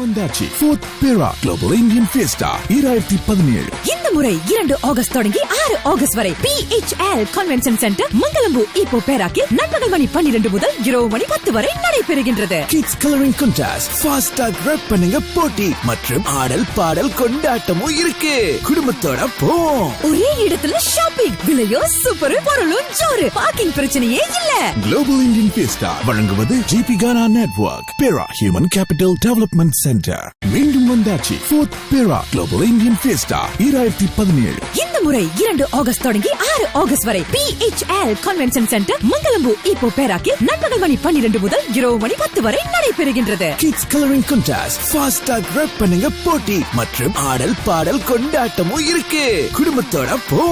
வந்தாச்சு. 4th Para Global Indian Fiesta 2017. இந்த முறை 2 ஆகஸ்ட் தொடங்கி 6 ஆகஸ்ட் வரை PHL கன்வென்ஷன் சென்டர் மங்களம்பு இப்போ பேராக்கில் நண்பகல் மணி 12 முதல் இரவு மணி 10 வரை நடைபெறுகின்றது. Kids coloring contest, fast tag rap பண்ணுங்க போட்டி மற்றும் ஆடல் பாடல் கொண்டாட்டமும் இருக்கு. குடும்பத்தோட போ. ஒரே இடத்துல ஷாப்பிங், விலையோ சூப்பர், பொருளும் ஜோரு, பார்க்கிங் பிரச்சனையே இல்ல. Global Indian Fiesta வழங்குவது GP Ghana Network, Para Human Capital Development Center. மீண்டும் வந்தாச்சு. 4th Para Global Indian Fiesta 2017. இந்த முறை 2 ஆகஸ்ட் தொடங்கி 6 ஆகஸ்ட் வரை PHL கன்வென்ஷன் சென்டர் மங்களம்பு இப்போ பேராக்கில் நண்பகல் மணி 12 முதல் இரவு மணி 10 வரை நடைபெறுகின்றது. Kids coloring contest, fast tag rap பண்ணுங்க போட்டி மற்றும் ஆடல் பாடல் கொண்டாட்டமும் இருக்கு. குடும்பத்தோட போ.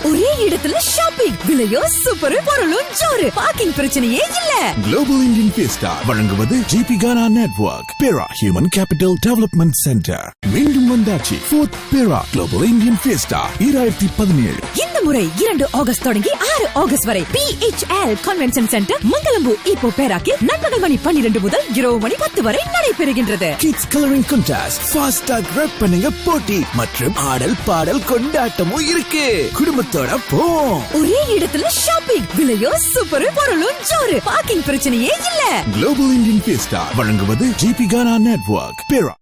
ஒரே இடத்துல ஷாப்பிங், விலையோ சூப்பர், பொருளும் ஜோரு, பார்க்கிங் பிரச்சனையே இல்ல. Global Indian Fiesta வழங்குவது GP Ghana Network, Para Human Capital Development Center. மீண்டும் வந்தாச்சு. 4th Para Global Indian Fiesta 2017. இந்த முறை 2 ஆகஸ்ட் தொடங்கி 6 ஆகஸ்ட் வரை PHL கன்வென்ஷன் சென்டர் மங்களம்பு இப்போ பேராக்கில் நண்பகல் மணி 12 முதல் இரவு மணி 10 வரை நடைபெறுகின்றது. Kids coloring contest, fast tag rap பண்ணுங்க போட்டி மற்றும் ஆடல் பாடல் கொண்டாட்டமும் இருக்கு. குடும்பத்தோட போ. ஒரே இடத்துல ஷாப்பிங், விலையோ சூப்பர், பொருளும் ஜோரு, பார்க்கிங் பிரச்சனையே இல்ல. Global Indian Fiesta வழங்குவது GP Ghana Network, Para